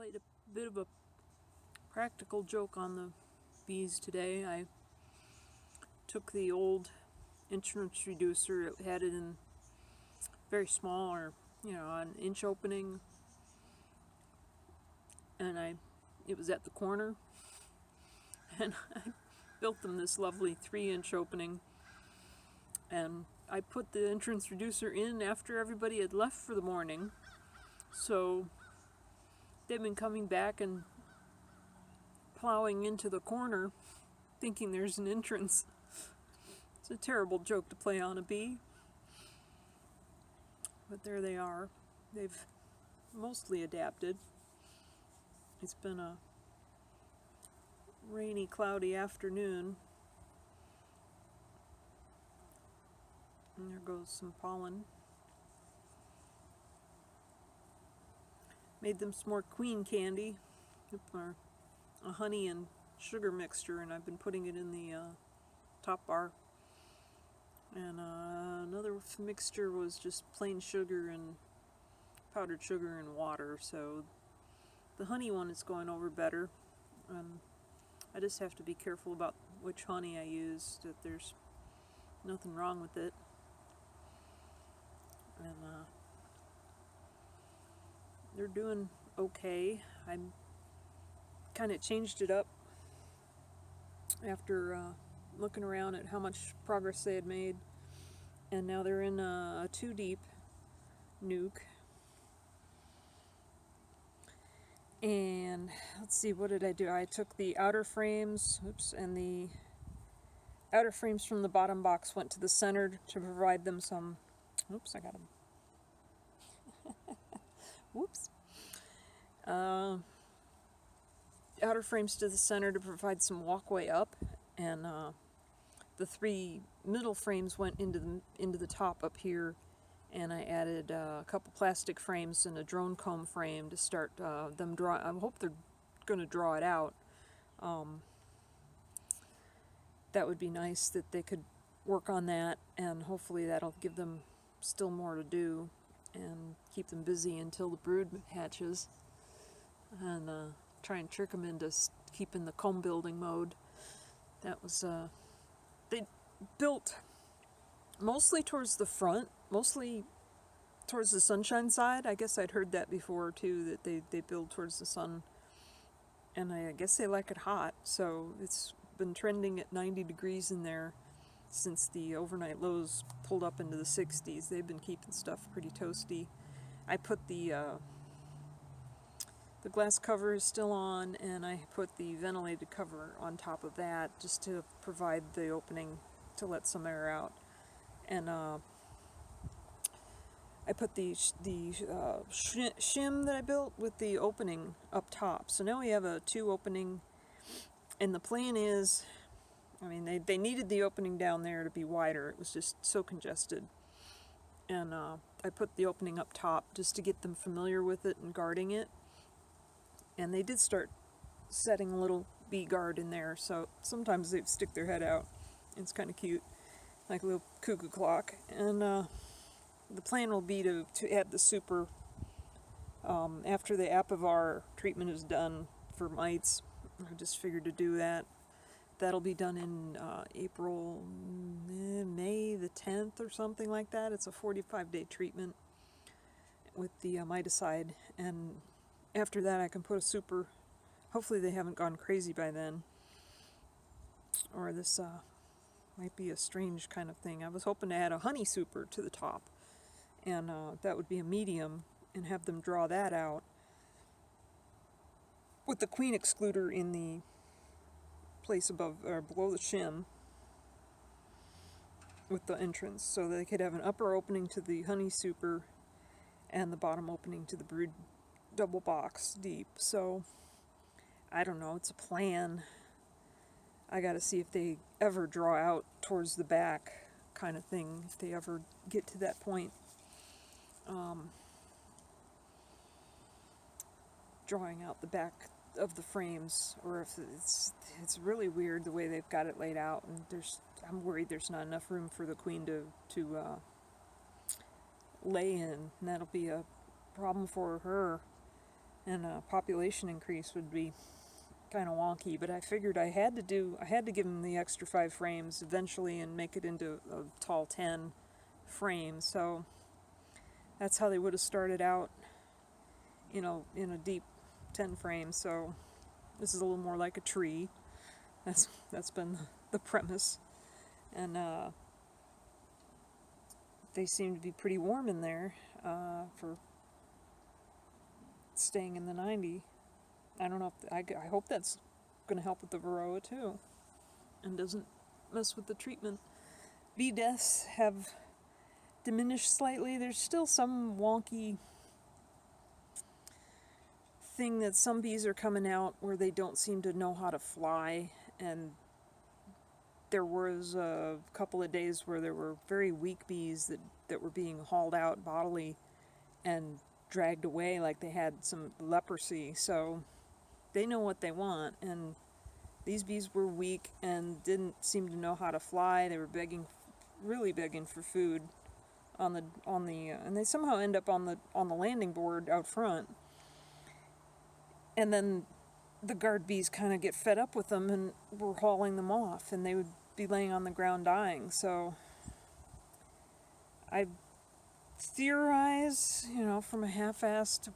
played a bit of a practical joke on the bees today. I took the old entrance reducer, it had it in very small, or an inch opening, and it was at the corner, and I built them this lovely 3-inch opening, and I put the entrance reducer in after everybody had left for the morning, so they've been coming back and plowing into the corner thinking there's an entrance. It's a terrible joke to play on a bee, but there they are. They've mostly adapted. It's been a rainy, cloudy afternoon, and there goes some pollen. Made them some more queen candy, or a honey and sugar mixture, and I've been putting it in the top bar. And another mixture was just plain sugar and powdered sugar and water, so the honey one is going over better. I just have to be careful about which honey I use, that there's nothing wrong with it. And they're doing okay. I kind of changed it up after looking around at how much progress they had made, and now they're in a 2-deep nuke. And let's see, what did I do? I took the outer frames, and the outer frames from the bottom box went to the center to provide them some, I got them. Whoops. Outer frames to the center to provide some walkway up, and the 3 middle frames went into the top up here, and I added a couple plastic frames and a drone comb frame to start them draw. I hope they're going to draw it out. That would be nice that they could work on that, and hopefully that'll give them still more to do and keep them busy until the brood hatches, and try and trick them into keeping the comb building mode. That was they built mostly towards the front, mostly towards the sunshine side. I guess I'd heard that before too, that they build towards the sun, and I guess they like it hot, so it's been trending at 90 degrees in there since the overnight lows pulled up into the 60s. They've been keeping stuff pretty toasty. I put the glass cover is still on, and I put the ventilated cover on top of that just to provide the opening to let some air out. And I put the shim that I built with the opening up top. So now we have a 2 opening, and the plan is, they needed the opening down there to be wider. It was just so congested. And I put the opening up top just to get them familiar with it and guarding it. And they did start setting a little bee guard in there, so sometimes they stick their head out. It's kind of cute, like a little cuckoo clock. And the plan will be to add the super after the Apivar treatment is done for mites. I just figured to do that. That'll be done in April, May the 10th or something like that. It's a 45-day treatment with the miticide, and after that I can put a super. Hopefully they haven't gone crazy by then, or this might be a strange kind of thing. I was hoping to add a honey super to the top, and that would be a medium, and have them draw that out with the queen excluder in the place above or below the shim with the entrance, so they could have an upper opening to the honey super and the bottom opening to the brood double box deep. So I don't know, it's a plan. I gotta see if they ever draw out towards the back kind of thing, if they ever get to that point. Drawing out the back of the frames, or if it's really weird the way they've got it laid out, and I'm worried there's not enough room for the queen to lay in, and that'll be a problem for her. and population increase would be kind of wonky. But I figured I had to give them the extra 5 frames eventually and make it into a tall 10 frame. So that's how they would have started out, in a deep 10 frame. So this is a little more like a tree. That's been the premise, and they seem to be pretty warm in there for staying in the 90. I don't know if I hope that's going to help with the varroa too, and doesn't mess with the treatment. Bee deaths have diminished slightly. There's still some wonky thing that some bees are coming out where they don't seem to know how to fly, and there was a couple of days where there were very weak bees that were being hauled out bodily and dragged away like they had some leprosy. So they know what they want, and these bees were weak and didn't seem to know how to fly. They were really begging for food on the and they somehow end up on the landing board out front. And then the guard bees kind of get fed up with them and were hauling them off, and they would be laying on the ground dying. So I theorize, from a half-assed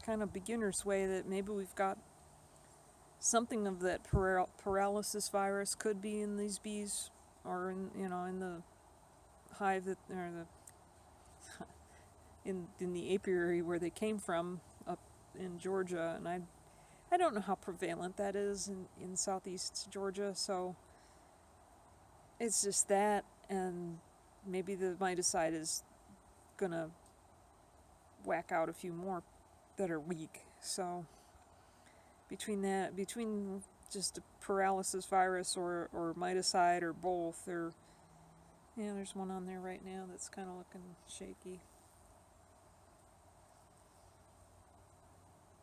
kind of beginner's way, that maybe we've got something of that paralysis virus could be in these bees, or in the hive or in the apiary where they came from up in Georgia. And I don't know how prevalent that is in southeast Georgia, so it's just that, and maybe the miticide is gonna whack out a few more that are weak. So between just a paralysis virus or miticide or both, there's one on there right now that's kind of looking shaky.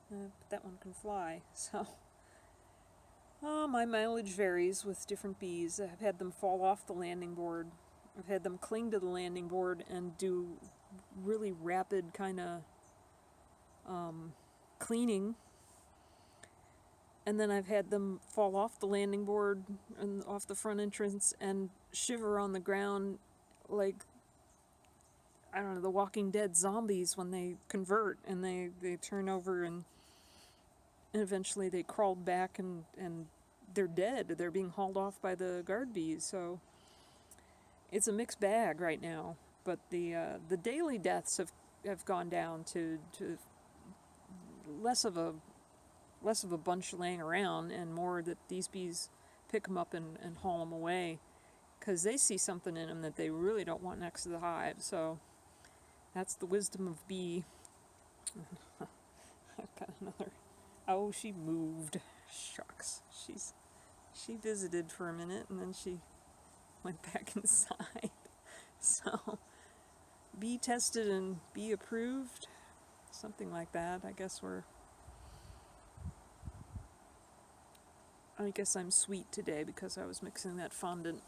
But that one can fly, so my mileage varies with different bees. I've had them fall off the landing board. I've had them cling to the landing board and do really rapid kind of cleaning. And then I've had them fall off the landing board and off the front entrance and shiver on the ground like, I don't know, the Walking Dead zombies when they convert and they turn over and eventually they crawled back and they're dead. They're being hauled off by the guard bees. So it's a mixed bag right now. But the daily deaths have gone down to less of a bunch laying around, and more that these bees pick them up and haul them away because they see something in them that they really don't want next to the hive. So that's the wisdom of bee. I've got another. Oh, she moved. Shucks. She visited for a minute and then she went back inside. So, bee tested and bee approved. Something like that. I guess I'm sweet today because I was mixing that fondant.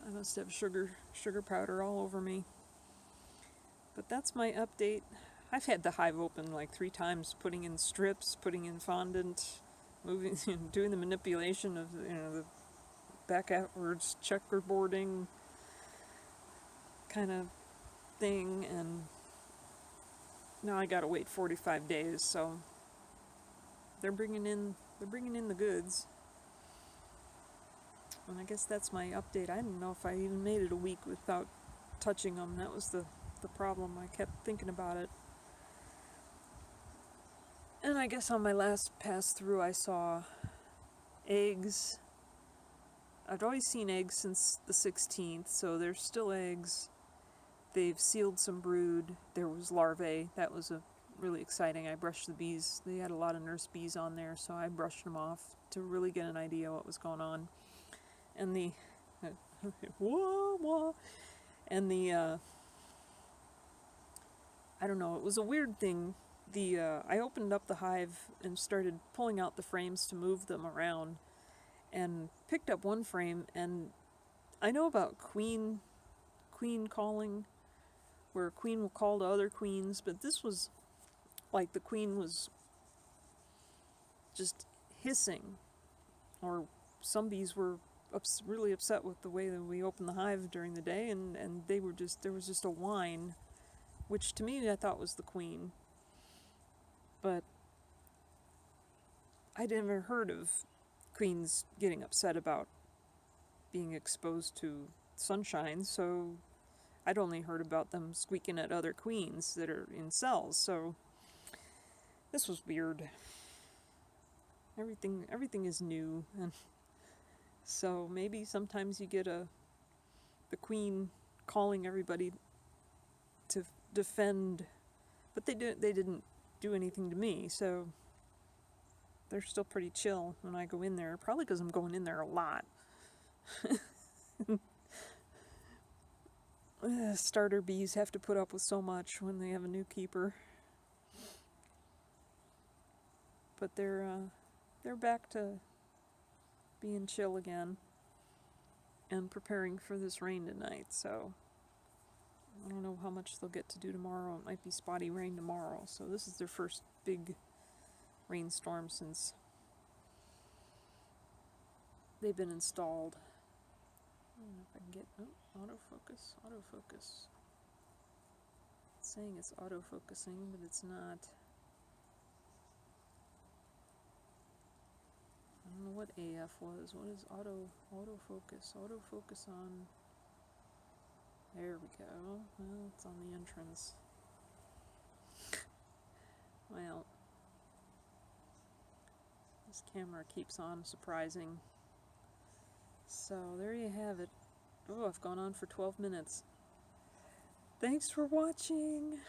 I must have sugar powder all over me. But that's my update. I've had the hive open like 3 times, putting in strips, putting in fondant, moving, doing the manipulation of the back outwards checkerboarding kind of thing, and now I gotta wait 45 days. So they're bringing in the goods. And I guess that's my update. I don't know if I even made it a week without touching them. That was the problem. I kept thinking about it. And I guess on my last pass through I saw eggs. I've always seen eggs since the 16th, so there's still eggs. They've sealed some brood. There was larvae. That was really exciting. I brushed the bees. They had a lot of nurse bees on there, so I brushed them off to really get an idea what was going on. And the whoa, whoa. And the I don't know, it was a weird thing. I opened up the hive and started pulling out the frames to move them around, and picked up one frame. And I know about queen calling, where a queen will call to other queens, but this was like the queen was just hissing. Or some bees were really upset with the way that we opened the hive during the day, and they were just, there was just a whine, which to me I thought was the queen. But I'd never heard of queens getting upset about being exposed to sunshine, so I'd only heard about them squeaking at other queens that are in cells, so this was weird. Everything is new, and so maybe sometimes you get the queen calling everybody to defend, but they didn't do anything to me, so they're still pretty chill when I go in there, probably because I'm going in there a lot. Starter bees have to put up with so much when they have a new keeper. But they're back to being chill again and preparing for this rain tonight, so I don't know how much they'll get to do tomorrow. It might be spotty rain tomorrow, so this is their first big rainstorm since they've been installed. I don't know if I can get, autofocus. It's saying it's autofocusing, but it's not. I don't know what AF was. What is autofocus? Autofocus on. There we go. Well, it's on the entrance. Well, this camera keeps on surprising. So there you have it. Oh, I've gone on for 12 minutes. Thanks for watching.